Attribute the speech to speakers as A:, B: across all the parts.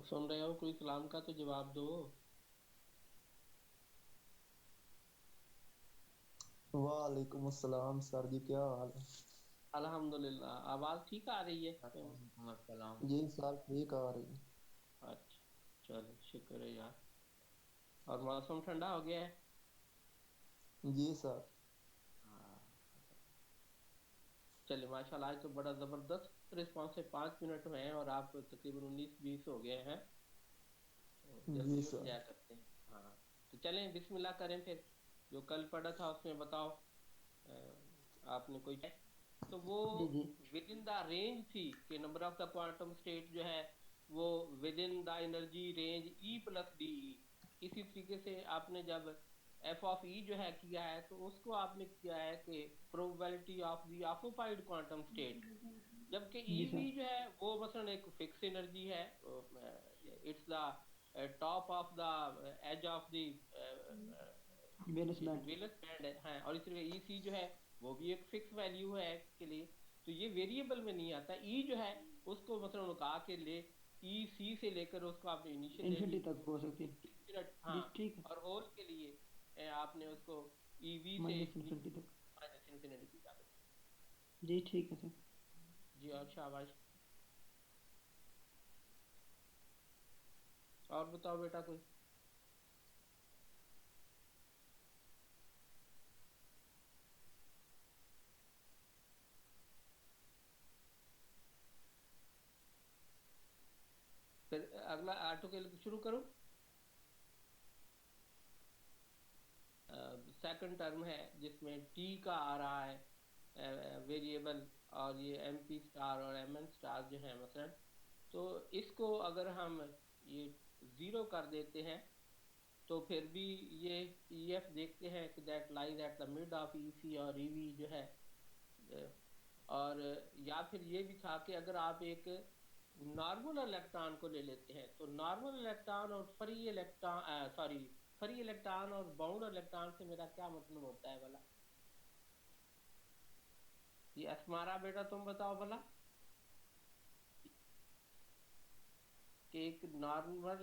A: सुन रहे हो? कोई सलाम का तो जवाब दो।
B: वालेकुम अस्सलाम सर जी, क्या हाल है?
A: अल्हम्दुलिल्लाह, आवाज ठीक आ रही है?
C: वालेकुम अस्सलाम।
B: जी सर, ठीक आ रही
A: अच्छा, चलो शुक्र है यार। और मौसम ठंडा हो गया है?
B: है। जी सर।
A: हाँ। चलिए माशाल्लाह, आज तो बड़ा जबरदस्त रिस्पॉन्स है। 5 मिनट में है और आप तकरीबन 19-20 हो गए हैं, तो
B: जी
A: जल्दी उठ
B: सर।
A: जाया करते हैं। हाँ, तो चलें बिस्मिल्लाह करें फिर। जो कल पढ़ा था उसमें बताओ। आपने कोई तो वो
D: जी जी।
A: विद इन द रेंज थी कि number of the quantum state जो है वो with in the energy range E plus D. इसी तरीके से आपने जब एफ ऑफ ई जो है किया है तो उसको आपने किया है कि probability of the occupied quantum state. जबकि
D: जी
A: ईवी
D: सर।
A: जो है वो मसलन एक फिक्स एनर्जी है। It's the top of the edge of the
D: valence
A: ये जो
D: बैंड।
A: वेलस बैंड है, हाँ, और इस तरह ई सी जो है वो भी एक फिक्स वैल्यू है एक्स के लिए। तो ये वेरिएबल में नहीं आता। ई जो है उसको मतलब उनका के ले ई सी से लेकर उसको आपने इनिशियल ले ली
D: इन्फिनिटी तक हो सकती है।
A: infinite,
D: जी
A: हाँ।
D: ठीक है।
A: और होल के लिए आपने उसको ई वी से
D: माइनस इन्फिनिटी तक।
A: माइनस इन्फिनिटी की जा सकती
D: जी ठीक है सर।
A: है। जी, और शाबाश। और बताओ बेटा कोई। फिर अगला ऑटो के लिए शुरू करूं। सेकंड टर्म है जिसमें टी का आ रहा है वेरिएबल, और ये एम पी स्टार और एम एन स्टार जो है मसलन। तो इसको अगर हम ये जीरो कर देते हैं तो फिर भी ये ई एफ देखते हैं कि that lies at the mid of E C और ई वी जो है। और या फिर ये भी था कि अगर आप एक नॉर्मल इलेक्ट्रॉन को ले लेते हैं तो नॉर्मल इलेक्ट्रॉन और free electron, sorry, free electron और बाउंड इलेक्ट्रॉन से मेरा क्या मतलब होता है भला? ये अस्मारा बेटा तुम बताओ भला कि एक नॉर्मल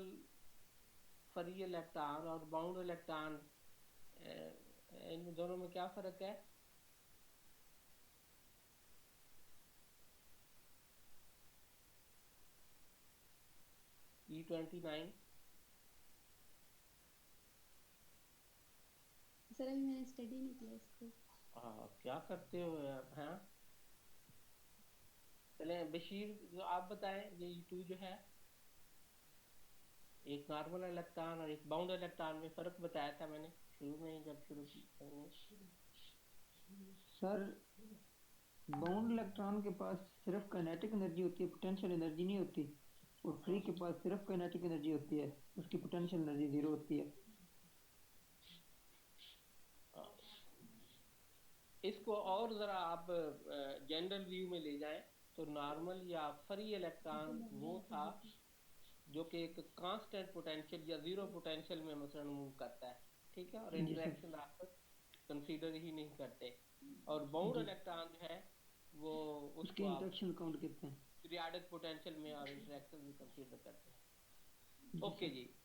A: फ्री इलेक्ट्रॉन और बाउंड इलेक्ट्रॉन, इन दोनों में क्या फर्क है? E29।
E: सर अभी मैंने स्टडी नहीं किया इसको।
A: क्या करते हो यार, हाँ। चले बशीर, जो आप बताएं, ये E2 जो है एक नॉर्मल इलेक्ट्रॉन और एक बाउंड इलेक्ट्रॉन में फर्क बताया था मैंने शुरू में ही जब शुरू की।
D: सर बाउंड इलेक्ट्रॉन के पास सिर्फ काइनेटिक एनर्जी होती है, पोटेंशियल एनर्जी नहीं होती। और फ्री के पास सिर्फ काइनेटिक एनर्जी होती है, उसकी पोटेंशियल एनर्जी जीरो होती है।
A: इसको और जरा आप जनरल व्यू में ले जाएं तो नॉर्मल या फ्री इलेक्ट्रॉन वो था जो कि एक कांस्टेंट पोटेंशियल या जीरो पोटेंशियल में मसलन मूव करता है, ठीक है, और
D: जी सर।
A: इंटरेक्शन आप कंसीडर ही नहीं करते। और बाउंड
D: जी,
A: इलेक्ट्रॉन जो है वो
D: उसके
A: उसको आप
D: इंटरेक्शन काउंट करते हैं।
A: पीरियाडिक पोटेंशियल में और इंटरेक्शन में कंसीडर करते हैं।
D: जी
A: ओके
D: सर।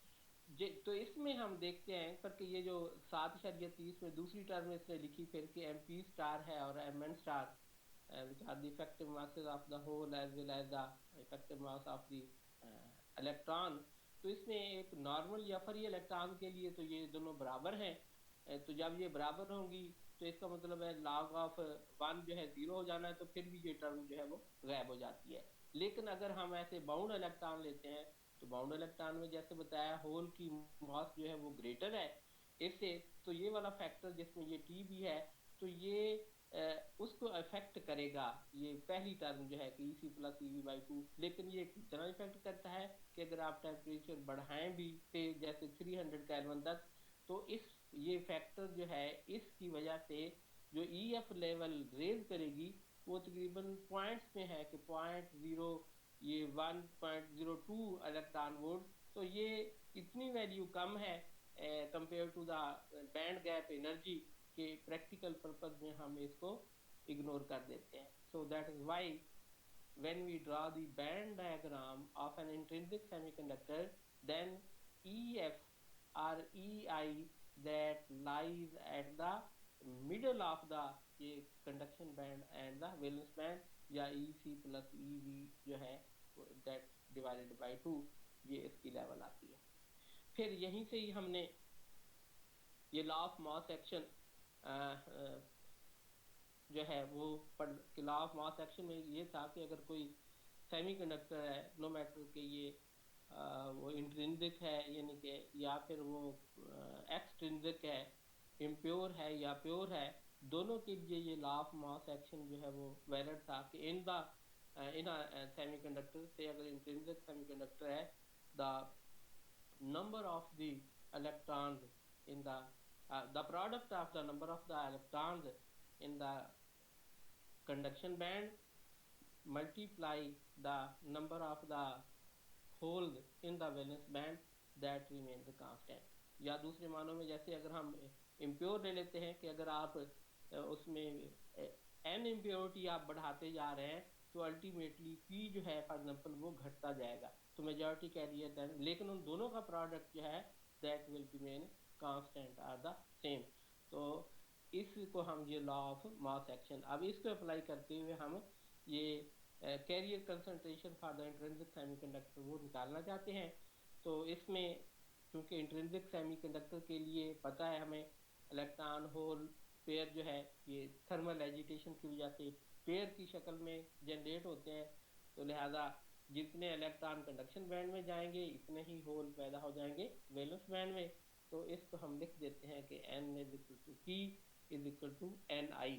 A: जी। तो इसमें हम देखते हैं पर कि ये जो 7.30 में दूसरी टर्म इसने लिखी फिर कि एम पी स्टार है और m n star which are the effective masses of the whole as well as the effective mass of the electron। तो इसमें एक नॉर्मल या फ्री इलेक्ट्रॉन के लिए तो ये दोनों बराबर हैं। तो जब ये बराबर होंगी तो इसका मतलब है log ऑफ वन जो है जीरो हो जाना है, तो फिर भी ये टर्म जो है वो गायब हो जाती है। लेकिन अगर हम ऐसे बाउंड इलेक्ट्रॉन लेते हैं तो बाउंड इलेक्ट्रॉन में जैसे बताया होल की मास जो है वो ग्रेटर है इससे। तो ये वाला फैक्टर जिसमें ये टी भी है तो ये उसको अफेक्ट करेगा, ये पहली टर्म जो है कि E C plus E V by two. लेकिन ये कितना इफेक्ट करता है कि अगर आप टेम्परेचर बढ़ाएं भी से जैसे 300 केल्विन तक, तो इस ये फैक्टर जो है इसकी वजह से जो ई एफ लेवल रेज करेगी वो तकरीबन पॉइंट्स में है कि 0.0, ये 1.02 इलेक्ट्रॉन वोल्ट। तो ये इतनी वैल्यू कम है compare to the band gap energy के प्रैक्टिकल पर्पज में हम इसको इग्नोर कर देते हैं। So that is why when we draw the band diagram of an intrinsic semiconductor, then EF or EI that lies at the middle of the ये conduction band and the valence band, या EC plus EV जो है that divided by 2, ये इसकी level आती है। फिर यहीं से ही हमने ये लॉ ऑफ मास एक्शन जो है वो लॉ ऑफ मास एक्शन में ये था कि अगर कोई सेमीकंडक्टर है, नो मैटर कि ये वो इंट्रिंसिक है यानी कि या फिर वो एक्सट्रिंसिक है, इम्प्योर है या प्योर है, दोनों के लिए ये लॉ ऑफ मास एक्शन जो है वो वैलिड था कि इन सेमीकंडक्टर से अगर इंट्रिंसिक सेमीकंडक्टर है, the number of the electrons in the product of the number of the electrons in the conduction band multiply the number of the holes in the valence band that remains constant। या दूसरे मानों में जैसे अगर हम impure ले लेते हैं कि अगर आप उसमें n इम्प्योरिटी आप बढ़ाते जा रहे हैं तो अल्टीमेटली P जो है फॉर एग्जांपल वो घटता जाएगा, तो मेजॉरिटी कैरियर देन, लेकिन उन दोनों का प्रोडक्ट जो है that will remain constant or the same. तो इसको हम ये लॉ ऑफ मास एक्शन, अब इसको अप्लाई करते हुए हम ये carrier concentration for the intrinsic semiconductor वो निकालना चाहते हैं। तो इसमें क्योंकि इंट्रिंसिक सेमीकंडक्टर के लिए पता है हमें इलेक्ट्रॉन होल पेयर जो है ये थर्मल एजिटेशन की वजह से पेयर की शक्ल में जनरेट होते हैं, तो लिहाजा जितने इलेक्ट्रॉन कंडक्शन बैंड में जाएंगे इतने ही होल पैदा हो जाएंगे वैलेंस बैंड में। तो इसको हम लिख देते हैं कि n is equal to p is equal to ni।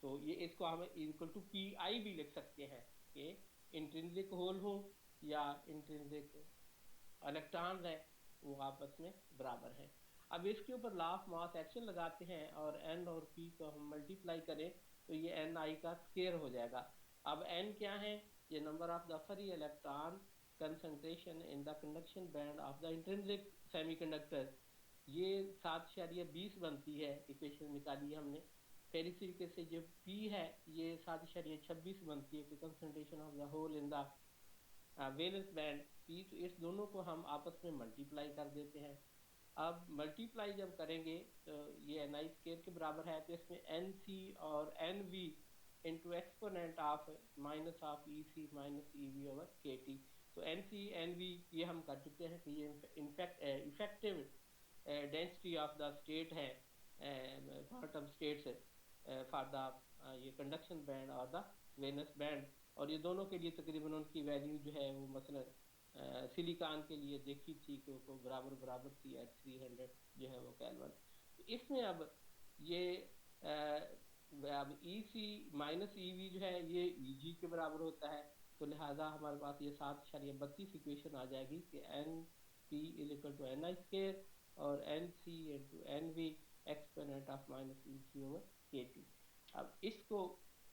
A: तो ये इसको हम इक्वल टू pi भी लिख सकते हैं कि इंट्रिंसिक होल हो या इंट्रिंसिक इलेक्ट्रॉन्स है वो आपस में बराबर हैं। अब इसके ऊपर लॉ ऑफ मास एक्शन लगाते हैं और n और p को हम मल्टीप्लाई करें तो ये ni का स्क्वायर हो जाएगा। अब n क्या है, ये number of the free electron concentration in the conduction band of the intrinsic semiconductor, ये 7.20 बनती है, इक्वेशन निकाली हमने। फिर इसी तरीके से जो p है ये 7.26 बनती है कि concentration of the hole in the valence band p, तो इस दोनों को हम आपस में मल्टीप्लाई कर देते हैं। अब मल्टीप्लाई जब करेंगे तो ये ni स्क्वायर के बराबर है, तो इसमें nc और nv into exponent of minus of ec minus ev over kt। तो nc nv ये हम कर चुके हैं कि ये effective density of the state है क्वांटम स्टेट्स फॉर द ये कंडक्शन बैंड और द वैलेंस बैंड, और ये दोनों के लिए तकरीबन उनकी वैल्यू जो है वो मसलन सिलिकॉन के लिए देखी थी कि वो बराबर थी एट 300 जो है वो केल्विन। तो इसमें अब ये अब EC माइनस EV जो है ये EG के बराबर होता है, तो लिहाजा हमारे पास ये 7.32 इक्वेशन आ जाएगी कि NP is equal to ni square और NC into NV exponent of minus EC over KT। अब इसको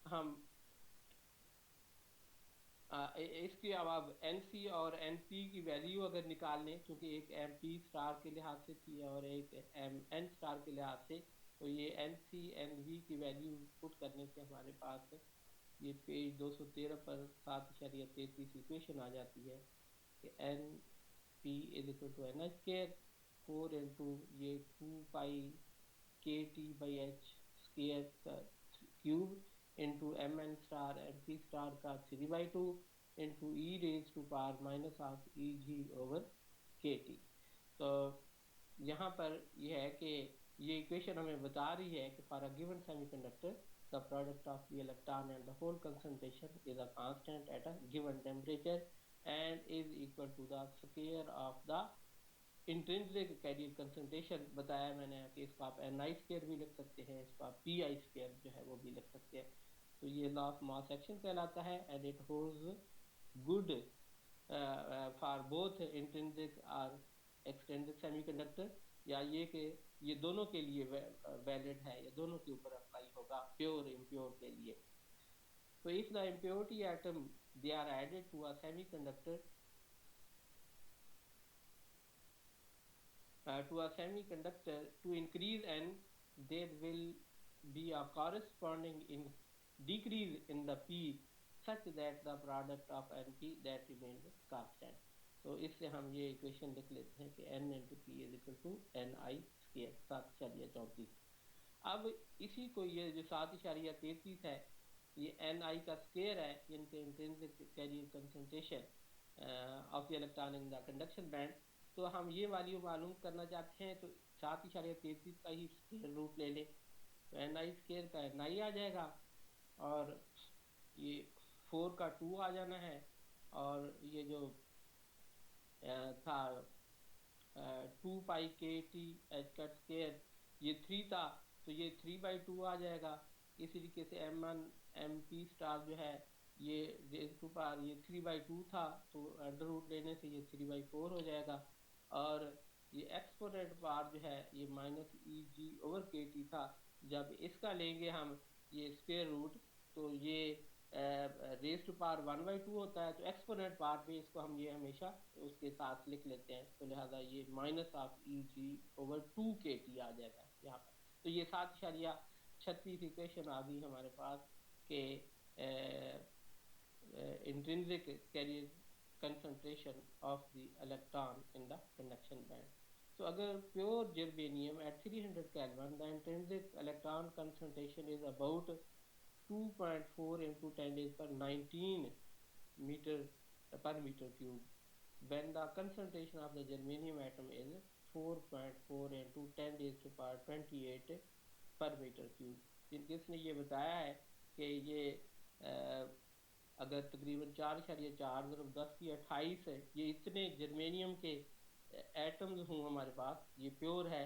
A: हम इसकी अब NC और NP की वैल्यू अगर निकाल लें, क्योंकि एक MP स्टार के लिहाज से थी और एक N स्टार के लिहाज से, तो ये NC NV की वैल्यू पुट करने से हमारे पास ये पेज 213 पर 7.33 इक्वेशन आ जाती है कि NP is equal to ni square 4 into ये 2 pi KT by H square cube into mn star np star का 3/2 into e raise to power minus of eg over kt। तो यहाँ पर यह है कि ये इक्वेशन हमें बता रही है कि for a given semiconductor the product of the electron and the hole concentration is a constant at a given temperature and is equal to the square of the intrinsic carrier concentration. बताया मैंने कि इसको आप ni square भी लिख सकते हैं, इसको आप pi स्क्वायर जो है वो भी लिख सकते हैं। तो ये लॉ ऑफ मास एक्शन कहलाता है and it holds good for both intrinsic और एक्सट्रिंसिक सेमीकंडक्टर, या ये कि ये दोनों के लिए वैलिड है, या दोनों के ऊपर अप्लाई होगा प्योर इम्प्योर के लिए। तो if the impurity atom they are added to a semiconductor to increase n, there will be a corresponding decrease in the p such that the product of NP that remains constant. तो इससे हम ये equation लिख लेते हैं कि n into p is equal to ni square 7.34। अब इसी को ये जो 7.33 है ये ni का स्क्वायर है इनके intrinsic carrier concentration of the electron in the conduction band. तो हम ये वैल्यू मालूम करना चाहते हैं तो 7.33 का ही स्क्वायर रूट ले लें तो ni स्क्वायर का ni आ जाएगा और ये 4 का 2 आ जाना है और ये जो था 2 पाई के टी एच का स्क्वायर ये 3 था तो ये 3/2 आ जाएगा। इसी तरीके से m1 mp स्टार जो है ये रेज़ टू पावर ये 3/2 था तो अंडर रूट लेने से ये 3/4 हो जाएगा और ये एक्सपोनेंट पावर जो है ये -eg/kt था। जब इसका लेंगे हम ये स्क्वायर रूट तो ये रेज़ टू पावर 1/2 होता है तो एक्सपोनेंट पावर पे इसको हम ये हमेशा उसके साथ लिख लेते हैं तो लिहाजा ये -(eg/2kt) आ जाएगा यहाँ पर। तो ये 7.36 इक्वेशन आ गई हमारे पास के intrinsic carrier concentration of the electron in the conduction band. So अगर pure germanium at 300 Kelvin the intrinsic electron concentration is about 2.4 into 10 raised per 19 meter per meter cube when the concentration of the germanium atom is 4.4 into 10 raised to power 28 per meter cube। जिसने ये बताया है कि ये अगर तकरीबन 4.4 × 10⁻28 है ये इतने जर्मेनियम के एटम्स हों हमारे पास ये प्योर है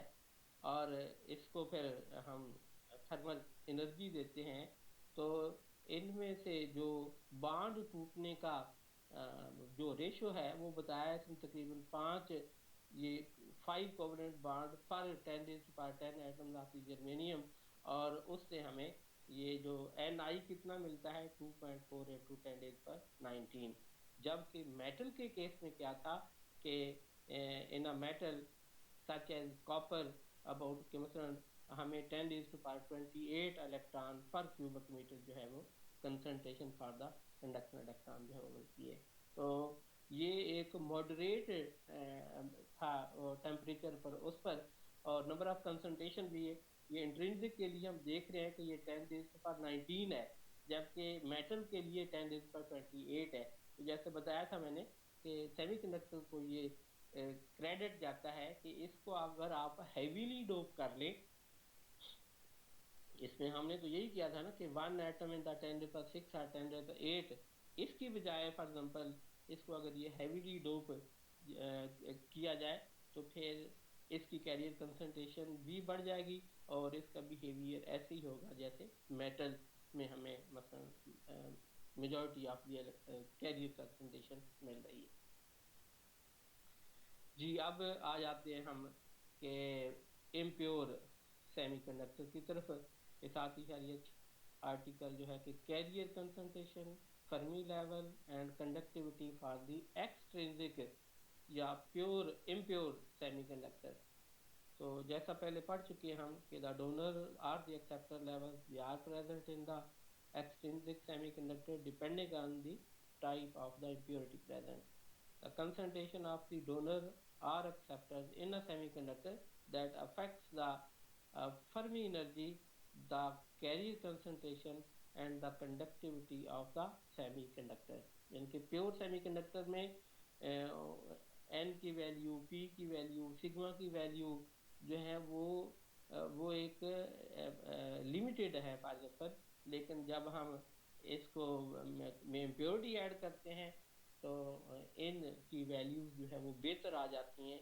A: और इसको फिर हम थर्मल एनर्जी देते हैं तो इनमें से जो बांड टूटने का जो रेशो है वो बताया इसमें तकरीबन 5 ये 5 कोवेलेंट बांड पर 10⁻10 एटम्स ऑफ जर्मेनियम और उससे हमें ये जो ni कितना मिलता है 2.4 into 10⁻19। जबकि मेटल के केस में क्या था कि in a metal such as copper about के मसलन हमें 10⁻28 इलेक्ट्रॉन पर क्यूबिक मीटर जो है वो concentration for the conduction electron जो है वो मिलती है। तो ये एक मॉडरेट था टेम्परेचर पर उस पर और नंबर ऑफ कंसंट्रेशन भी है। ये इंट्रिंसिक के लिए हम देख रहे हैं कि ये 10⁻19 है जबकि मेटल के लिए 10⁻28 है। तो जैसे बताया था मैंने कि सेमीकंडक्टर को ये क्रेडिट जाता है कि इसको अगर आप हैवीली डोप कर लें इसमें हमने तो यही किया था ना कि 1 एटम इन द 10⁻6 और 10⁻8 इसकी बजाय फॉर एग्जांपल इसको अगर ये हैवीली डोप किया जाए तो फिर इसकी कैरियर कंसंट्रेशन भी बढ़ जाएगी और इसका बिहेवियर ऐसे ही होगा जैसे मेटल में हमें मतलब majority of the carrier concentration मिल रही है। जी अब आ जाते हैं हम के इम्प्योर सेमीकंडक्टर की तरफ। साथ ही साथ ये आर्टिकल जो है कि carrier concentration Fermi level and conductivity for the extrinsic या प्योर इम्प्योर सेमीकंडक्टर। तो जैसा पहले पढ़ चुके हैं हम कि the donor or the acceptor levels they are present in the extrinsic semiconductor depending on the type of the impurity present. The concentration of the donor or acceptors in a semiconductor that affects the Fermi energy, the carrier concentration and the conductivity of the semiconductor। यानी कि pure semiconductor में n की value, p की value, sigma की value जो है वो एक लिमिटेड है पर लेकिन जब हम इसको में इम्प्योरिटी ऐड करते हैं तो n की वैल्यूज जो है वो बेहतर आ जाती हैं,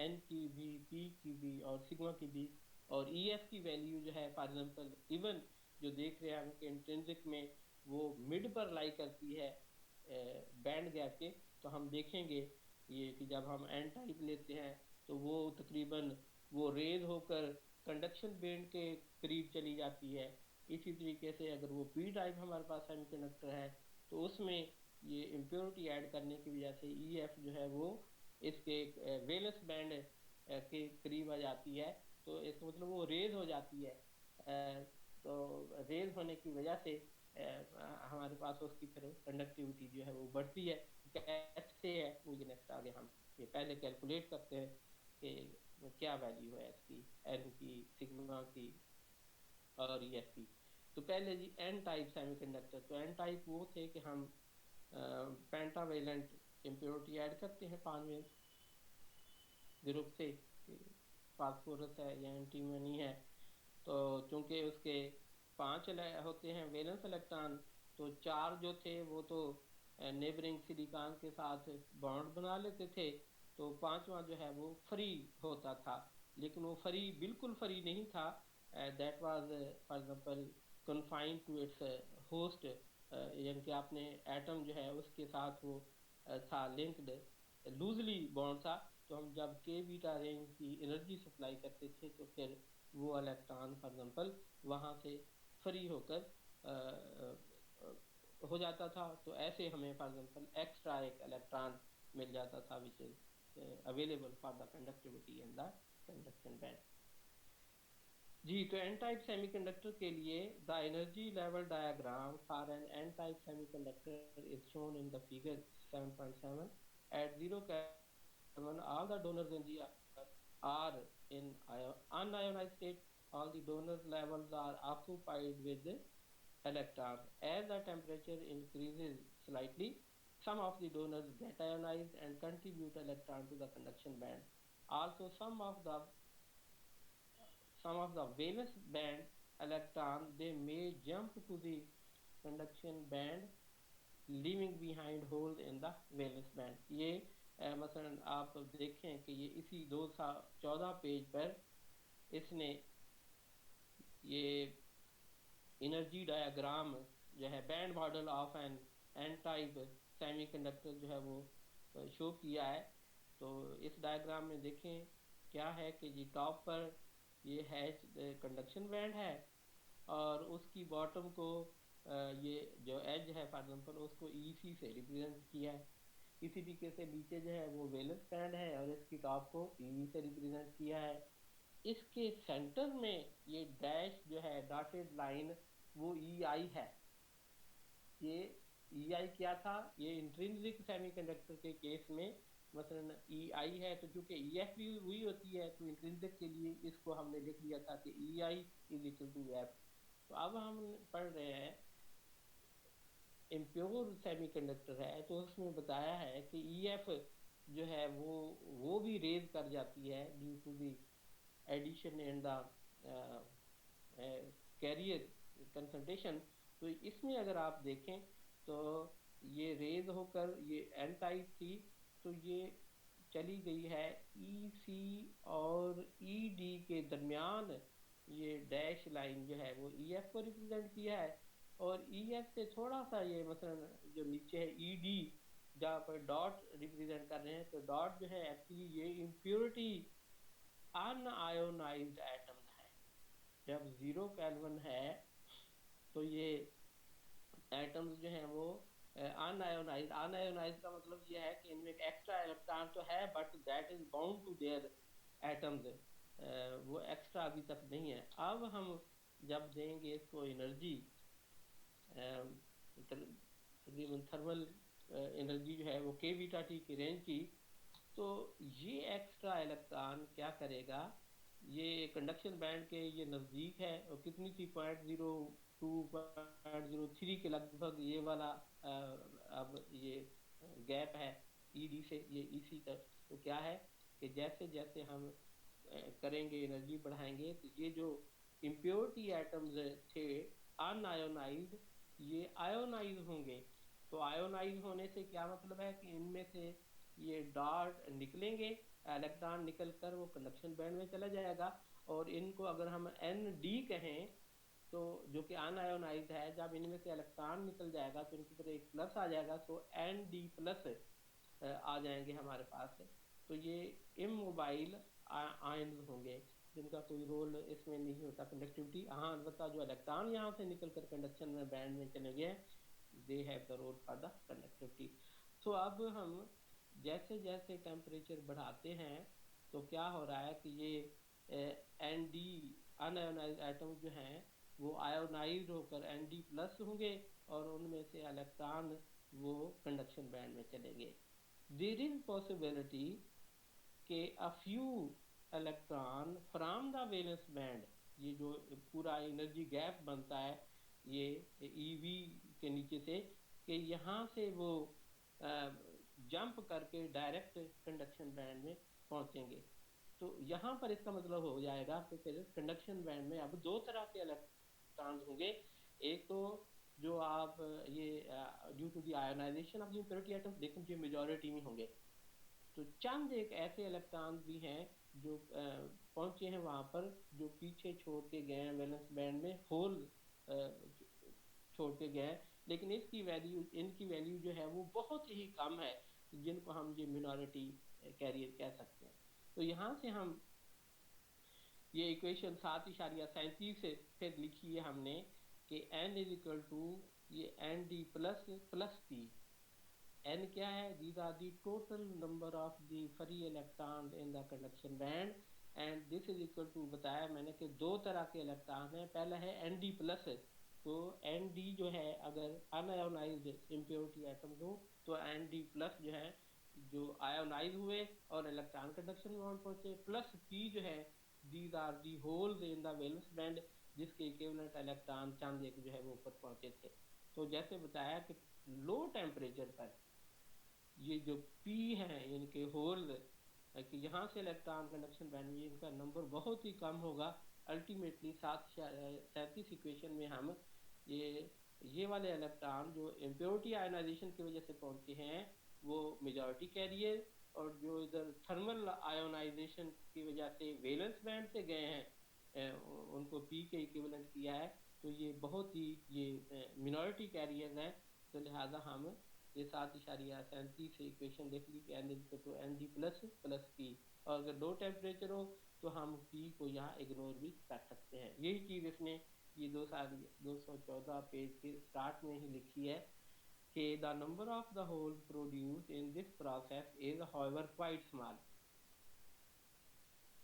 A: n की भी, p की भी और सिग्मा की भी। और EF की वैल्यू जो है फॉर एग्जांपल इवन जो देख रहे हैं हम कि इंट्रिंसिक में वो मिड पर लाई करती है बैंड गैप के। तो हम देखेंगे ये कि जब हम एन टाइप लेते हैं तो वो तकरीबन वो रेज होकर कंडक्शन बैंड के करीब चली जाती है। इसी तरीके से अगर वो पी टाइप हमारे पास सेमीकंडक्टर है तो उसमें ये इम्प्योरिटी ऐड करने की वजह से EF जो है वो इसके वेलेंस बैंड के करीब आ जाती है। तो इसका मतलब वो रेज हो जाती है तो रेज होने की वजह से हमारे पास उसकी फिर कंडक्टिविटी जो है वो बढ़ती है। कैसे है मुझे नेक्स्ट आगे हम ये पहले कैलकुलेट करते हैं कि क्या वैल्यू है इसकी, एन की, सिग्मा की और एफ की। तो पहले जी एन टाइप सेमीकंडक्टर, तो एन टाइप वो थे कि हम पेंटावेलेंट इम्प्योरिटी ऐड करते हैं 5 ग्रुप से, फास्फोरस है या एंटीमनी है, तो चूंकि उसके 5 होते हैं वैलेंस इलेक्ट्रॉन, तो 4 जो थे वो तो नेबरिंग सिलिकॉन के साथ बॉन्ड बना लेते थे, तो 5वां जो है वो फ्री होता था, लेकिन वो फ्री बिल्कुल फ्री नहीं था, that was for example confined to its host, यानी कि आपने एटम जो है उसके साथ वो था लिंक्ड, लूजली बॉन्ड था। तो हम जब के बीटा रेंज की एनर्जी सप्लाई करते थे तो फिर वो इलेक्ट्रॉन फॉर एग्जांपल वहाँ से फ्री होकर हो जाता था। तो ऐसे हमें फॉर एग्जांपल एक्स्ट्रा एक इलेक्ट्रॉन मिल जाता था which is available for the conductivity in the conduction band. जी, तो एन टाइप सेमीकंडक्टर के लिए the energy level diagram for N N type semiconductor is shown in the figure 7.7। At 0 Kelvin all the donors in the are in unionized state. All the donors levels are occupied with electrons. As the temperature increases slightly, some of the donors get ionized and contribute electron to the conduction band. Also, some of the valence band electron they may jump to the conduction band, leaving behind hole in the valence band. ये मसलन आप देखें कि ये इसी 214 page पर इसने ये एनर्जी डायग्राम जो है band model of an N type semiconductor जो है वो शो किया है। तो इस डायग्राम में देखें क्या है कि जी टॉप पर ये है कंडक्शन बैंड है और उसकी बॉटम को ये जो एज है फॉर एग्जांपल उसको ईसी से रिप्रेजेंट किया है। इसी तरीके से नीचे जो है वो वैलेंस बैंड है और इसकी टॉप को ई से रिप्रेजेंट किया है। इसके सेंटर में ये डैश जो है डॉटेड लाइन वो ई आई है। ये ई आई क्या था, ये इंट्रिंसिक सेमीकंडक्टर के केस में मसलन ई आई है, तो चूंकि ई एफ भी हुई होती है तो इंट्रिंसिक के लिए इसको हमने लिख दिया था कि ई I is equal to F. तो अब हम पढ़ रहे हैं इम्प्योर सेमीकंडक्टर है, तो उसमें बताया है कि ई एफ जो है वो भी रेज कर जाती है due to the addition in the carrier concentration. तो इसमें अगर आप देखें तो ये रेज होकर ये एन टाइप थी, तो ये चली गई है ई सी और ई डी के दरमियान, ये डैश लाइन जो है वो ई एफ को रिप्रेजेंट किया है, और ई एफ से थोड़ा सा ये मसलन जो नीचे है ई डी जहाँ पर डॉट रिप्रेजेंट कर रहे हैं, तो डॉट जो है एक्चुअली ये इम्प्योरिटी अनआयोनाइज्ड एटम्स है। जब 0 केल्विन है तो ये एटम्स जो हैं वो अनआयोनाइज्ड का मतलब ये है कि इनमें एक एक्स्ट्रा इलेक्ट्रॉन तो है but that is bound to their atoms, वो एक्स्ट्रा अभी तक नहीं है। अब हम जब देंगे इसको एनर्जी तकरीबन थर्मल एनर्जी जो है वो के बीटा टी की रेंज की, तो ये एक्स्ट्रा इलेक्ट्रॉन क्या करेगा, ये कंडक्शन बैंड के ये नज़दीक है और कितनी थी 0.02 0.03 के लगभग ये वाला अब ये गैप है ई डी से ये ई सी तक। तो क्या है कि जैसे जैसे हम करेंगे एनर्जी बढ़ाएंगे तो ये जो इम्प्योरिटी एटम्स थे अनआयोनाइज्ड ये आयोनाइज होंगे। तो आयोनाइज होने से क्या मतलब है कि इनमें से ये डॉट निकलेंगे, इलेक्ट्रॉन निकल कर वो कंडक्शन बैंड में चला जाएगा, और इनको अगर हम एन डी कहें तो जो कि अनआयोनाइज्ड है, जब इनमें से इलेक्ट्रॉन निकल जाएगा तो इनकी तरह एक प्लस आ जाएगा, तो एन डी प्लस आ जाएंगे हमारे पास। तो ये इमोबाइल आयन्स होंगे जिनका कोई रोल इसमें नहीं होता कंडक्टिविटी। हाँ अलबत्ता जो इलेक्ट्रॉन यहाँ से निकल कर कंडक्शन में बैंड में चले गए they have the role for the conductivity. तो अब हम जैसे जैसे टेम्परेचर बढ़ाते हैं तो क्या हो रहा है कि ये एन डी अनआयोनाइज्ड एटम जो हैं वो आयोनाइज होकर Nd प्लस होंगे और उनमें से इलेक्ट्रॉन वो कंडक्शन बैंड में चलेंगे। देयर इज पॉसिबिलिटी के a few electron from the valence band, ये जो पूरा एनर्जी गैप बनता है ये EV के नीचे से, कि यहाँ से वो जंप करके डायरेक्ट कंडक्शन बैंड में पहुंचेंगे। तो यहाँ पर इसका मतलब हो जाएगा कि फिर कंडक्शन बैंड में अब दो तरह के इलेक्ट्रॉन होंगे। एक तो जो आप ये due to the ionization of the impurity atoms, लेकिन जो मेजॉरिटी में होंगे। तो चंद एक ऐसे इलेक्ट्रॉन भी हैं जो पहुंचे हैं वहाँ पर, जो पीछे छोड़ के गए हैं वैलेंस बैंड में, होल छोड़ के गए हैं, लेकिन इनकी वैल्यू जो है वो बहुत ही कम है, जिनको हम ये मिनॉरिटी कैरियर कह सकते हैं। तो यहाँ से हम ये इक्वेशन 7.37 से फिर लिखी है हमने कि n इज इक्वल टू ये Nd plus plus P। n क्या है? these are the total number of the free electron in the conduction band and this is equal to, बताया मैंने कि दो तरह के इलेक्ट्रॉन हैं। पहला है Nd प्लस, तो Nd जो है अगर अनआयोनाइज्ड इम्प्योरिटी एटम्स हो तो Nd प्लस जो है जो आयोनाइज हुए और इलेक्ट्रॉन कंडक्शन में पहुंचे, प्लस P जो है these are the holes in the valence band, जिसके इक्विवेलेंट इलेक्ट्रॉन चंद एक जो है वो ऊपर पहुंचे थे। तो जैसे बताया कि लो टेम्परेचर पर ये जो P है इनके होल कि यहाँ से इलेक्ट्रॉन कंडक्शन बैंड में इनका नंबर बहुत ही कम होगा। अल्टीमेटली 737 इक्वेशन में हम ये वाले इलेक्ट्रॉन जो इम्प्योरिटी आयोनाइजेशन की वजह से पहुंचे हैं वो मेजॉरिटी कैरियर, और जो इधर थर्मल आयोनाइजेशन की वजह से वैलेंस बैंड से गए हैं उनको P के इक्विवेलेंट किया है, तो ये बहुत ही ये मिनॉरिटी कैरियर है। तो लिहाजा हम ये 7.37 से इक्वेशन देख ली कि Nd प्लस प्लस P, और अगर लो टेम्परेचर हो तो हम P को यहाँ इग्नोर भी कर सकते हैं। यही चीज़ इसने ये 214 पेज के स्टार्ट में ही लिखी है कि the number of the whole produce in this process is however quite small.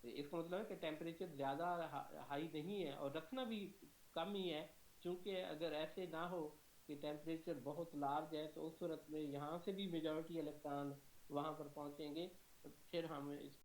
A: इसका मतलब है कि टेम्परेचर ज़्यादा हाई नहीं है और रखना भी कम ही है, क्योंकि अगर ऐसे ना हो कि टेम्परेचर बहुत लार्ज है तो उस सूरत में यहाँ से भी मेजॉरिटी इलेक्ट्रॉन वहाँ पर पहुँचेंगे, तो फिर हम इस